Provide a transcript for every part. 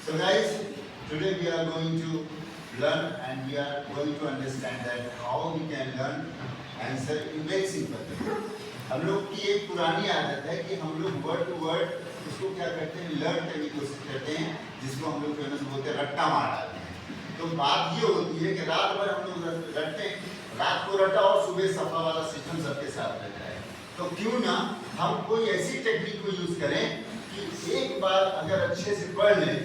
So guys, today we are going to learn and we are going to understand that how we can learn answer in very simple. हम लोग की एक पुरानी आदत है कि हम लोग वर्ड टू वर्ड उसको क्या करते हैं, लर्न करने की कोशिश करते हैं, जिसको हम लोग फेमस बोलते हैं रट्टा मार डालते हैं। तो बात ये होती है कि रात भर हम लोग रटते हैं, रात को रटा और सुबह सफा वाला सिस्टम सबके साथ रहता है। तो क्यों ना हम कोई ऐसी टेक्निक को यूज करें कि एक बार अगर अच्छे से पढ़ लें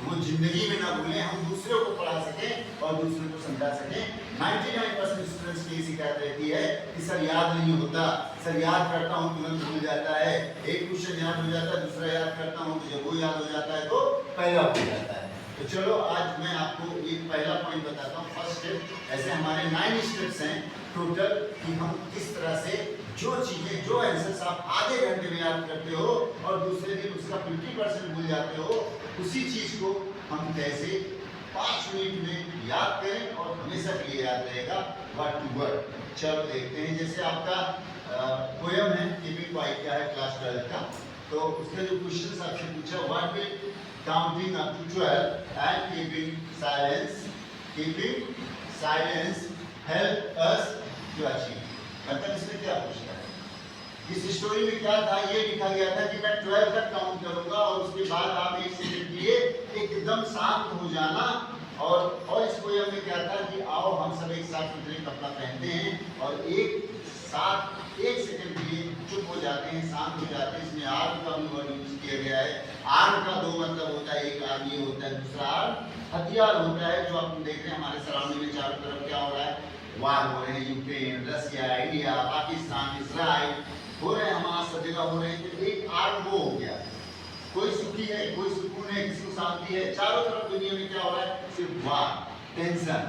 वो जिंदगी में ना भूलें, हम दूसरों को पढ़ा सकें और दूसरों को समझा सकें। 99% स्टूडेंट्स की शिकायत रहती है कि सर याद नहीं होता, सर याद करता हूँ तुरंत भूल जाता है, एक क्वेश्चन याद हो जाता है, दूसरा याद करता हूँ तो जब वो याद हो जाता है तो पहला भूल जाता है। तो चलो आज मैं आपको एक पहला पॉइंट बताता हूँ। फर्स्ट स्टेप, ऐसे हमारे 9 स्टेप्स हैं टोटल कि हम किस तरह से जो चीजें, जो आंसर्स आप आधे घंटे में याद करते हो और दूसरे दिन उसका 50% भूल जाते हो, उसी चीज को हम कैसे 5 मिनट में याद करें और हमेशा के लिए याद रहेगा वर्ड टू वर्ड। चलो देखते हैं। जैसे आपका पोयम है कीपिंग क्वाइट का है क्लास 12 का, तो उसका जो क्वेश्चन आपसे पूछा, what will counting up to 12 and keeping silence help us to achieve. मतलब इसमें क्या पूछा है, इस स्टोरी में क्या था, ये लिखा गया था कि मैं 12 तक काउंट करूंगा और उसके बाद आप 1 सेकंड के लिए एकदम शांत हो जाना। और इस पोयम में क्या था कि आओ हम सब एक साथ सुथरे कपड़ा पहनते हैं और एक साथ 1 सेकंड के लिए चुप हो जाते हैं, शांत हो जाते हैं। इसमें आर्म का भी वर्ड यूज किया गया है। आर्म का 2 मतलब होता है, एक आर्म ये होता है, दूसरा आर्म हथियार होता है। जो आप देख रहे हैं हमारे सराउंडिंग में चारों तरफ क्या हो रहा है, वार हो रहे हैं, यूक्रेन, रसिया, इंडिया, पाकिस्तान, इजराइल हो रहे हैं, हमारा सब जगह हो रहे हैं। तो एक आर्म वो हो गया, कोई सुखी है, कोई सुकून है, किसी को शांति है। चारों तरफ दुनिया में क्या हो रहा है, सिर्फ वार, टेंशन,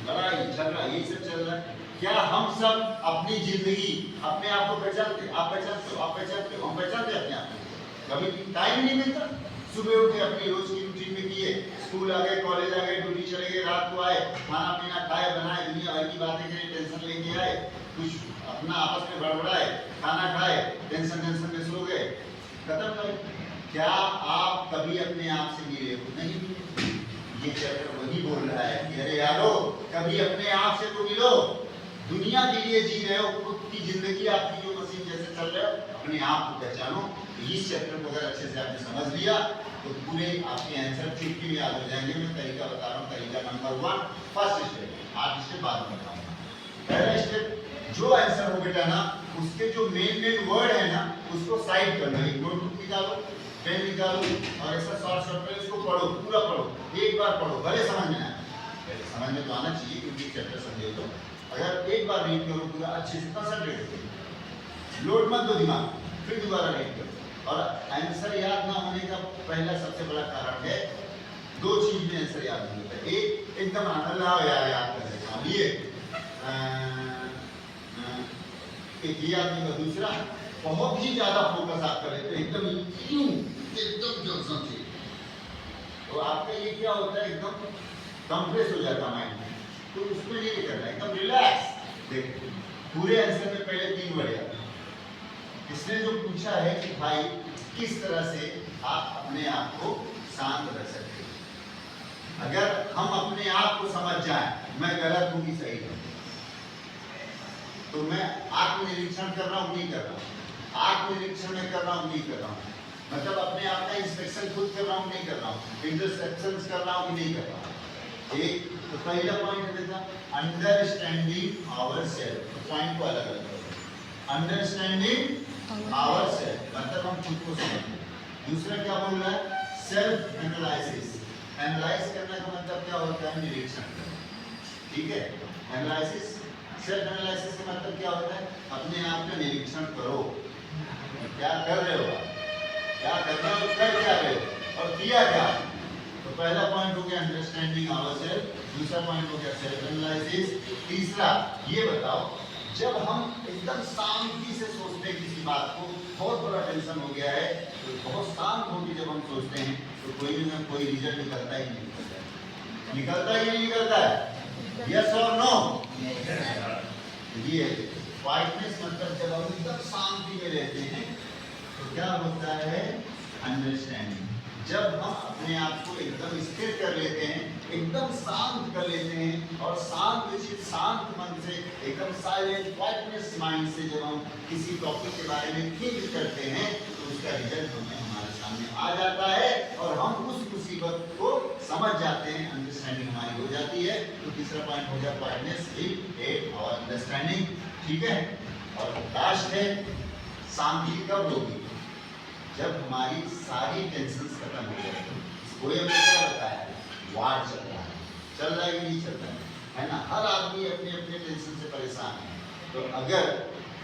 लड़ाई झगड़ा, यही सब चल रहा है। क्या हम सब अपनी जिंदगी अपने आप को पहचानते? आप पहचानते हो, आप पहचानते हो, हम पहचानते अपने आप को? कभी टाइम नहीं मिलता। सुबह उठे अपनी रोज की रूटीन में किए, स्कूल आ गए, कॉलेज आ गए, ड्यूटी चले गए, रात को आए, खाना पीना खाए, बनाए, दुनिया भर की बातें करें, टेंशन लेके आए, कुछ अपना आपस में बड़बड़ाए, खाना खाए, टेंशन में सो गए, खत्म नहीं। क्या आप कभी अपने आप से मिले हो? नहीं मिले। ये चैप्टर वही बोल रहा है कि अरे यारो, कभी अपने आप से तो मिलो। दुनिया के लिए जी रहे हो, खुद की जिंदगी आपकी जो मशीन जैसे चल रहे हो, अपने आप को पहचानो। इस चैप्टर को अगर अच्छे से आपने समझ लिया तो पूरे आपके आंसर चुटकी में याद हो जाएंगे। मैं तरीका बता रहा हूँ। तरीका नंबर 1, फर्स्ट स्टेप, आप इसके बाद में बताऊंगा। पहला स्टेप, जो आंसर हो बेटा ना, उसके जो मेन वर्ड है ना, उसको साइड करना। एक नोटबुक निकालो, पेन निकालो और ऐसा शॉर्ट में इसको पढ़ो, पूरा पढ़ो, एक बार पढ़ो, भले समझ में आए, समझ में तो आना चाहिए क्योंकि चैप्टर समझे तो। अगर एक बार रीड करो पूरा अच्छे से, कंसंट्रेट करो, लोड मत दो दिमाग, फिर दोबारा रीड करो। और आंसर याद ना होने का पहला सबसे बड़ा कारण है, 2 चीज में आंसर याद नहीं होता। एक, एकदम आनंद आओ याद कर लेता हूँ, ये एक ये आदमी का। दूसरा, बहुत ही ज्यादा फोकस आप कर लेते हैं, एकदम जल्द से। तो आपका ये क्या होता है, एकदम कंप्रेस हो जाता माइंड। तो उसमें ये नहीं करना, एकदम रिलैक्स। देखो पूरे आंसर में पहले 3 वर्ड याद। इसने जो पूछा है कि भाई किस तरह से आप अपने आप को शांत रख सकते हैं। अगर हम अपने आप को समझ जाएं, मैं गलत हूं कि सही हूं, तो मैं आत्मनिरीक्षण कर रहा हूं नहीं कर रहा हूं, आत्मनिरीक्षण में कर रहा हूं नहीं कर रहा हूं, मतलब अपने आप का इंस्पेक्शन खुद कर रहा हूं नहीं कर रहा हूं, इंटरसेप्शन कर रहा हूं कि नहीं कर रहा हूं। एक तो पहला पॉइंट है अंडरस्टैंडिंग आवरसेल्फ। पॉइंट को अलग अलग करो, अंडरस्टैंडिंग आवरसेल्फ मतलब हम खुद को समझते। दूसरा क्या बोल रहा है, सेल्फ एनालिसिस। एनालाइज करने का मतलब क्या होता है, निरीक्षण करना। ठीक है, एनालिसिस, सेल्फ एनालिसिस का मतलब क्या होता है, अपने आप का निरीक्षण करो, क्या कर रहे हो, क्या कर रहे हो, कर क्या रहे हो और किया क्या। तो पहला पॉइंट हो गया अंडरस्टैंडिंग आवरसेल्फ, दूसरा पॉइंट हो गया सेल्फ एनालिसिस। तीसरा, ये बताओ जब हम एकदम शांति से सोचते हैं किसी बात को, बहुत बड़ा टेंशन हो गया है, तो बहुत शांत होकर जब हम सोचते हैं तो कोई ना कोई रिजल्ट निकलता ही नहीं निकलता ही नहीं निकलता है। यस और नो? ये क्वाइटनेस मतलब जब हम एकदम शांति में रहते हैं तो क्या होता है, अंडरस्टैंडिंग। जब हम अपने आप को एकदम स्थिर कर लेते हैं, एकदम शांत कर लेते हैं, और शांत चित्त शांत मन से एकदम साइलेंट क्वाइटनेस माइंड से जब हम किसी टॉपिक के बारे में थिंक करते हैं तो उसका रिजल्ट हमें हमारे सामने आ जाता है और हम उस मुसीबत को समझ जाते हैं, अंडरस्टैंडिंग हमारी हो जाती है। तो तीसरा पॉइंट हो गया क्वाइटनेस इन और अंडरस्टैंडिंग, ठीक है। और लास्ट है शांति कब होगी, जब हमारी सारी टेंशन खत्म हो जाए। पोएम में क्या बताया है, वार चल रहा है कि नहीं चल रहा है ना, हर आदमी अपने अपने टेंशन से परेशान है। तो अगर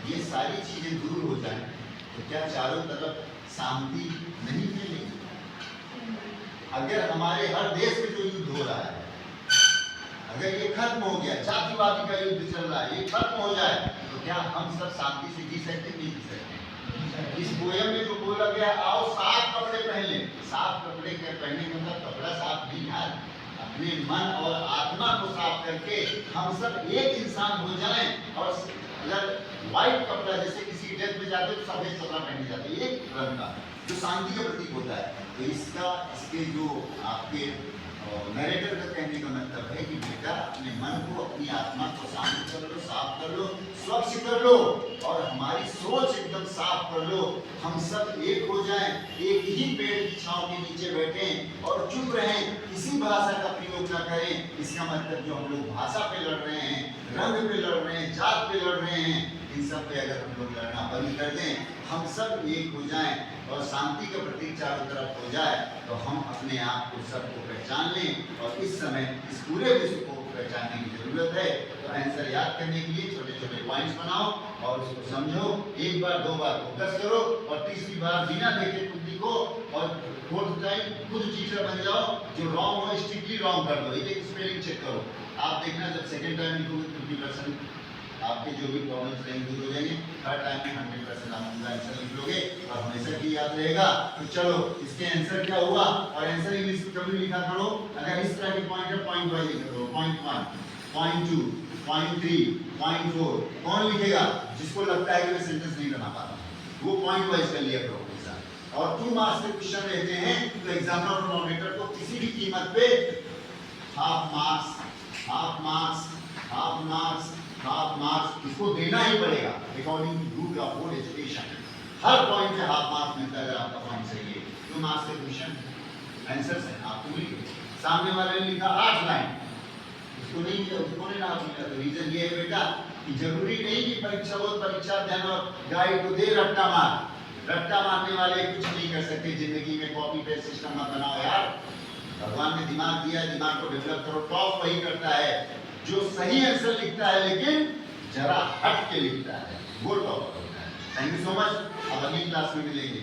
ये सारी चीजें दूर हो जाएं तो क्या चारों तरफ शांति नहीं फैलेगी? अगर हमारे हर देश में जो युद्ध हो रहा है, अगर ये खत्म हो गया, जातिवादी का युद्ध चल रहा है, ये खत्म हो जाए तो क्या हम सब शांति से जी सकते नहीं जी सकते? इस पोयम में जो बोला गया, आओ साफ कपड़े पहन ले, साफ कपड़े के पहनने का मतलब कपड़ा साफ नहीं यार, अपने मन और आत्मा को साफ करके हम सब एक इंसान हो जाएं। और अगर व्हाइट कपड़ा, जैसे किसी डेथ में जाते तो सफेद कपड़ा पहने जाते, एक रंग का जो शांति का प्रतीक होता है। तो इसके जो आपके नरेटर का कहने का मतलब है कि बेटा अपने मन को, अपनी आत्मा को शांत कर लो, साफ कर लो, स्वच्छ कर लो, और हमारी सोच एकदम साफ कर लो। हम सब एक हो जाएं, एक ही पेड़ की छांव के नीचे बैठें और चुप रहें, किसी भाषा का प्रयोग न करें। इसका मतलब जो हम लोग भाषा पे लड़ रहे हैं, रंग पे लड़ रहे हैं, जात पे लड़ रहे हैं, इन सब पे अगर हम लोग लड़ना बंद कर दें, हम सब एक हो जाएं और शांति का प्रतीक चारों तरफ हो जाए, तो हम अपने आप को सबको पहचान लें। और इस समय इस पूरे विश्व को पहचानने की जरूरत है। तो आंसर याद करने के लिए छोटे छोटे पॉइंट्स बनाओ और उसको समझो, एक बार दो बार फोकस करो, और तीसरी बार बिना देखे खुद लिखो, और फोर्थ टाइम खुद टीचर बन जाओ। जो रॉन्ग हो स्ट्रिक्टली रॉन्ग कर दो, एक स्पेलिंग चेक करो। आप देखना जब सेकेंड टाइम लिखोगे 50% आपके जो भी प्रॉब्लम्स रहेंगे दूर हो जाएंगे। हर टाइम में 100% आप उनका आंसर लिख लोगे और हमेशा की याद रहेगा। तो चलो इसके आंसर क्या हुआ, और आंसर इंग्लिश में कभी लिखा करो। अगर इस तरह के पॉइंट है, पॉइंट वाइज लिखा करो, पॉइंट 1, पॉइंट 2, पॉइंट 3, पॉइंट 4। कौन लिखेगा? जिसको लगता है कि मैं सेंटेंस नहीं बना पाता, वो पॉइंट वाइज कर लिया करो अपने साथ। और 2 मार्क्स के क्वेश्चन रहते हैं, तो एग्जामिनर और नॉमिनेटर को किसी भी कीमत पे half marks, half marks, half marks, half marks इसको देना ही पड़ेगा according to rule of board education. हर पॉइंट पे हाफ मार्क्स मिलता है अगर आपका पॉइंट सही है। 2 मार्क्स के क्वेश्चन आंसर है, आपको लिखिए। सामने वाले ने लिखा 8 लाइन, उसको नहीं मिला, उसको नहीं नाम मिला। तो रीजन ये है बेटा कि जरूरी नहीं कि परीक्षा हो, परीक्षा अध्ययन और गाइड को दे रट्टा मार। रट्टा मारने वाले कुछ नहीं कर सकते जिंदगी में। कॉपी पेस्ट सिस्टम मत बनाओ यार। भगवान ने दिमाग दिया है, दिमाग को डेवलप करो। टॉप वही करता है जो सही आंसर लिखता है लेकिन जरा हट के लिखता है, वो टॉप करता है। Thank you so much. अब अगली क्लास में मिलेंगे।